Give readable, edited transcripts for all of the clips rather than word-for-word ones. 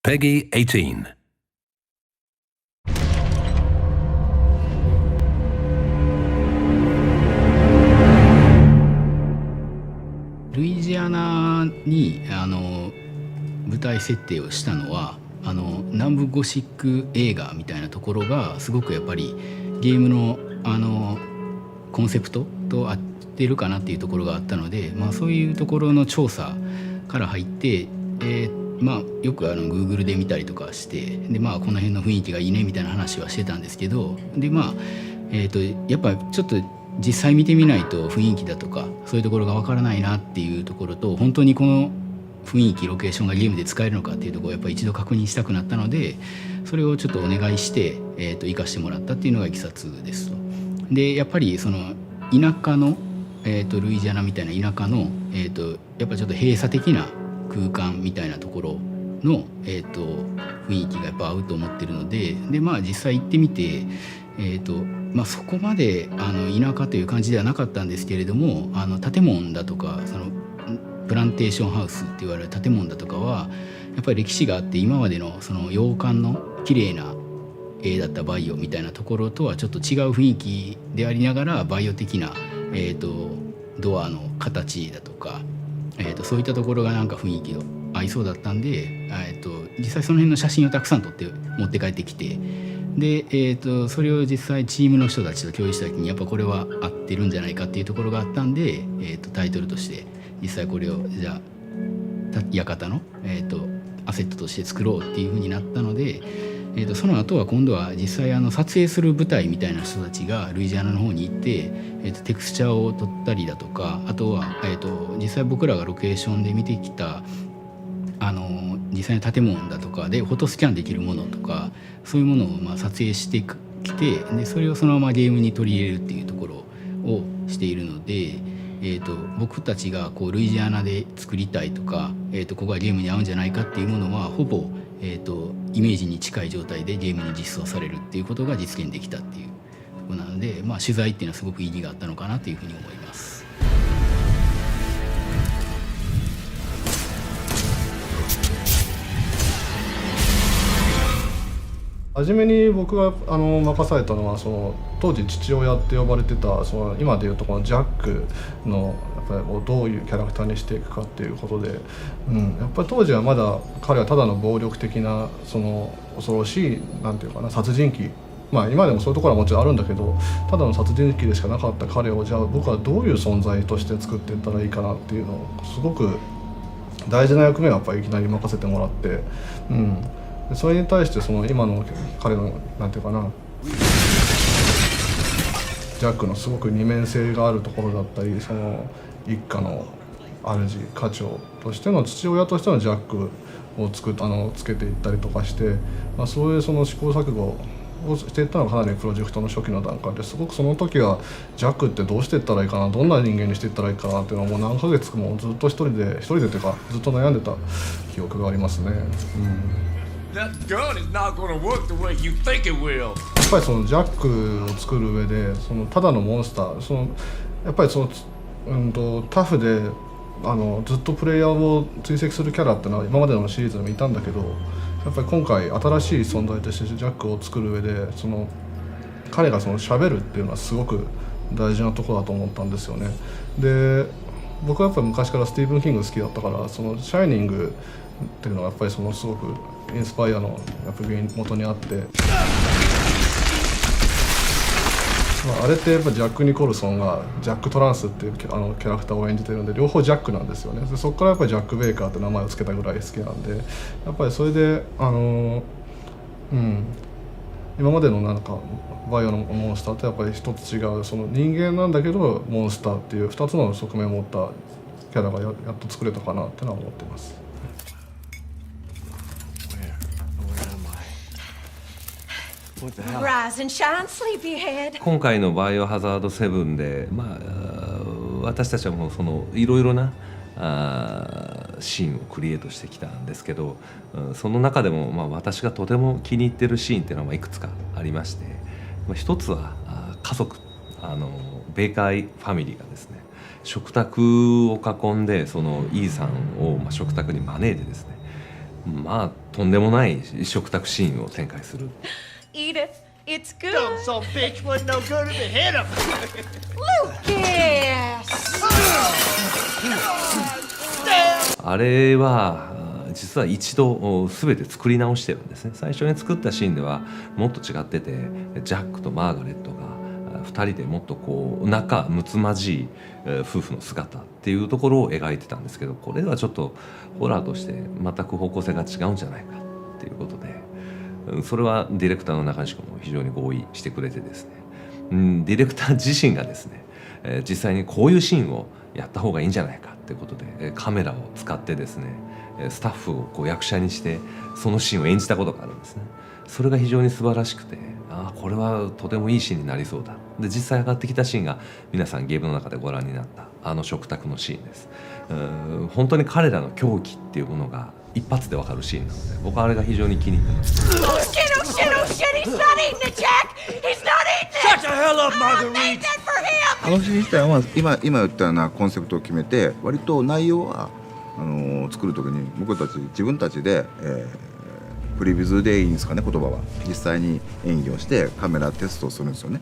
Peggy 18. ルイジアナに舞台設定をしたのは南部ゴシック映画みたいなところがすごくやっぱりゲームのコンセプトと合ってるかなっていうところがあったので、そういうところの調査から入って、よくGoogle で見たりとかしてで、この辺の雰囲気がいいねみたいな話はしてたんですけどで、やっぱちょっと実際見てみないと雰囲気だとかそういうところがわからないなっていうところと本当にこの雰囲気ロケーションがゲームで使えるのかっていうところをやっぱり一度確認したくなったのでそれをちょっとお願いして、活かしてもらったっていうのがいきさつですと。でやっぱりその田舎の、ルイジアナみたいな田舎の、やっぱちょっと閉鎖的な空間みたいなところの、雰囲気がやっぱ合うと思ってるので実際行ってみてそこまで田舎という感じではなかったんですけれども建物だとかそのプランテーションハウスって言われる建物だとかはやっぱり歴史があって今までのその洋館の綺麗な絵だったバイオみたいなところとはちょっと違う雰囲気でありながらバイオ的な、ドアの形だとか、そういったところがなんか雰囲気が合いそうだったんで、実際その辺の写真をたくさん撮って持って帰ってきてで、それを実際チームの人たちと共有した時にやっぱこれは合ってるんじゃないかっていうところがあったんで、タイトルとして実際これをじゃあ館の、アセットとして作ろうっていう風になったので、その後は今度は実際撮影する舞台みたいな人たちがルイジアナの方に行って、テクスチャーを撮ったりだとかあとは、実際僕らがロケーションで見てきた実際の建物だとかでフォトスキャンできるものとかそういうものを撮影してきてでそれをそのままゲームに取り入れるっていうところをしているので、僕たちがこうルイジアナで作りたいとか、ここがゲームに合うんじゃないかっていうものはほぼ、イメージに近い状態でゲームに実装されるっていうことが実現できたっていうところなので、取材っていうのはすごく意義があったのかなというふうに思います。初めに僕が任されたのはその当時父親って呼ばれてたその今でいうとこのジャックのやっぱりどういうキャラクターにしていくかっていうことで、やっぱり当時はまだ彼はただの暴力的なその恐ろしいなんていうかな殺人鬼今でもそういうところはもちろんあるんだけどただの殺人鬼でしかなかった彼をじゃあ僕はどういう存在として作っていったらいいかなっていうのをすごく大事な役目をやっぱりいきなり任せてもらって。それに対してその今の彼のなんていうかなジャックのすごく二面性があるところだったりその一家の主家長としての父親としてのジャックをつけていったりとかして、そういうその試行錯誤をしていったのがかなりプロジェクトの初期の段階ですごくその時はジャックってどうしていったらいいかなどんな人間にしていったらいいかなっていうのをもう何ヶ月もずっと一人でっていうかずっと悩んでた記憶がありますね。That gun is not going to work the way you think it will. やっぱりそのジャックを作る上でそのただのモンスターやっぱりその、タフでずっとプレイヤーを追跡するキャラっていうのは今までのシリーズでもいたんだけどやっぱり今回新しい存在としてジャックを作る上で彼が喋るっていうのはすごく大事なところだと思ったんですよね。で僕はやっぱり昔からスティーブン・キング好きだったからシャイニングっていうのがやっぱりすごくインスパイアのやっぱり元にあってあれってやっぱジャック・ニコルソンがジャック・トランスっていうキャラクターを演じてるんで両方ジャックなんですよね。でそこからやっぱりジャック・ベイカーって名前を付けたぐらい好きなんでやっぱりそれで今までのなんかバイオのモンスターとやっぱり一つ違うその人間なんだけどモンスターっていう2つの側面を持ったキャラがやっと作れたかなってのは思ってます。今回のバイオハザード7で、私たちはもういろいろなシーンをクリエイトしてきたんですけど、その中でも私がとても気に入ってるシーンっていうのはいくつかありまして、一つは家族ベーカーファミリーがですね食卓を囲んでイーサンを食卓に招いてですねとんでもない食卓シーンを展開する。 Eat it. It's good. Some bitch wasn't no good if it hit him. Lucas! あれは実は一度全て作り直してるんですね。最初に作ったシーンではもっと違ってて、ジャックとマーガレットが2人でもっとこう仲睦まじい夫婦の姿っていうところを描いてたんですけど、これはちょっとホラーとして全く方向性が違うんじゃないかっていうことで、それはディレクターの中西君も非常に合意してくれてですね、ディレクター自身がですね、実際にこういうシーンをやった方がいいんじゃないかっていうことでカメラを使ってですね、スタッフをこう役者にしてそのシーンを演じたことがあるんですね。それが非常に素晴らしくて、これはとてもいいシーンになりそうだ。で実際上がってきたシーンが皆さんゲームの中でご覧になった食卓のシーンです。本当に彼らの狂気っていうものが一発で分かるシーンなので、僕はあれが非常に気に入ってます。Oh shit! Oh shit! Oh shit! He's not eating it, Jack! He's not eating it! Shut the hell up, I made Marguerite! that for him! あのシーン自体は今言ったようなコンセプトを決めて、割と内容は作る時に僕たち自分たちで、プリビズでいいんですかね、言葉は実際に演技をしてカメラテストをするんですよね。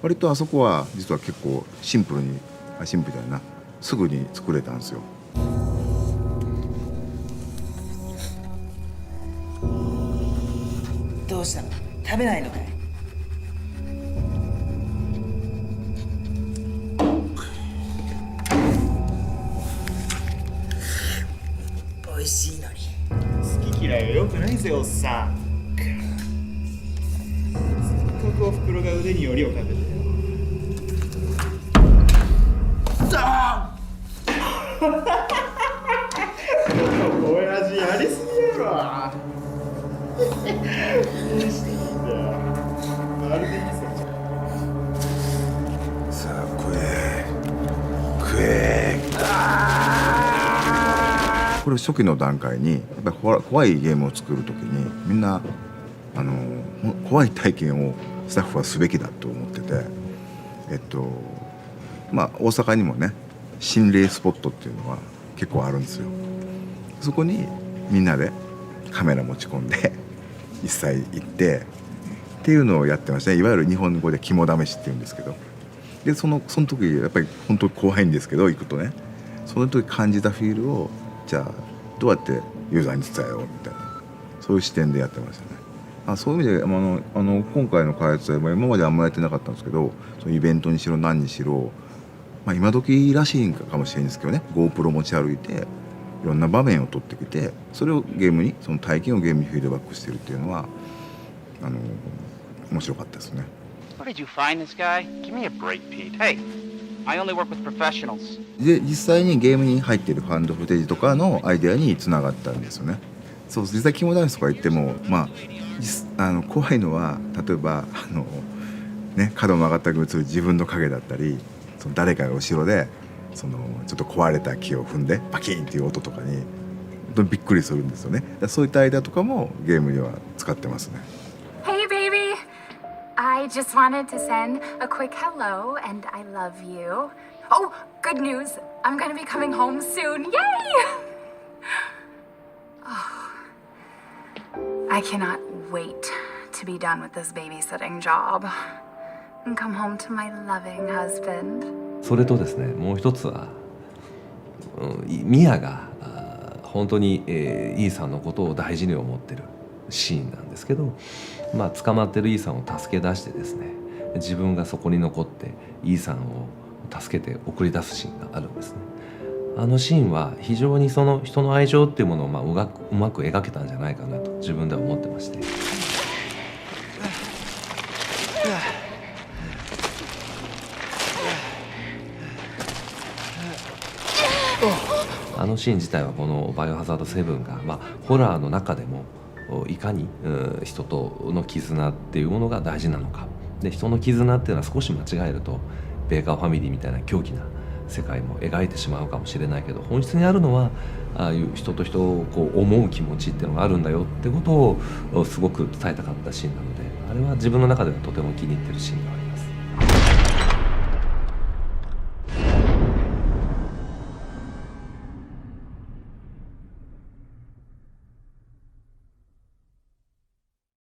割とあそこは実は結構シンプルだよな、すぐに作れたんですよ。どうしたの？食べないのかい？美味しいのに。好き嫌いは良くないぜおっさん。せっかくおふくろが腕によりをかけてよ。親父やりすぎやろ。どうしていいんだよ。まるでいいさ。さあ食え。これ初期の段階にやっぱり怖いゲームを作る時にみんな怖い体験をスタッフはすべきだと思ってて、大阪にもね心霊スポットっていうのは結構あるんですよ。そこにみんなでカメラ持ち込んで実際行ってっていうのをやってましたね。いわゆる日本語で肝試しっていうんですけど、でその時やっぱり本当に怖いんですけど行くとね、その時感じたフィールをじゃあどうやってユーザーに伝えようみたいな、そういう視点でやってましたね。そういう意味で今回の開発は今まであんまりやってなかったんですけど、そのイベントにしろ何にしろ、今時らしいかもしれないんですけどね、 GoPro 持ち歩いていろんな場面を撮ってきて、それをゲームにその体験をゲームにフィードバックしてるっていうのは面白かったですね。 Where did you find this guy? Give me a break, Pete. Hey, I only work with professionals. で実際にゲームに入っているファンドフテージとかのアイデアにつながったんですよね。そう実際肝試しとか言っても怖いのは例えば角を曲がったり映る自分の影だったり、その誰かが後ろでちょっと壊れた木を踏んでパキーンっていう音とかに本当にびっくりするんですよね。そういったアイデアとかもゲームには使ってますね。 Hey baby, I just wanted to send a quick hello and I love you. Oh, good news. I'm gonna be coming home soon. Yay! Oh, I cannot wait to be done with this babysitting job and come home to my loving husband. それとですね、もう一つは、ミアが本当に、イーサンのことを大事に思ってるシーンなんですけど、捕まってるイーサンを助け出してですね、自分がそこに残ってイーサンを助けて送り出すシーンがあるんですね。あのシーンは非常にその人の愛情っていうものをうまく描けたんじゃないかなと自分では思ってまして。あのシーン自体はこのバイオハザード7が、ホラーの中でもいかに人との絆っていうものが大事なのか。で人の絆っていうのは少し間違えるとベーカーファミリーみたいな狂気な世界も描いてしまうかもしれないけど、本質にあるのはああいう人と人を思う気持ちっていうのがあるんだよってことをすごく伝えたかったシーンなので、あれは自分の中ではとても気に入ってるシーンがあります。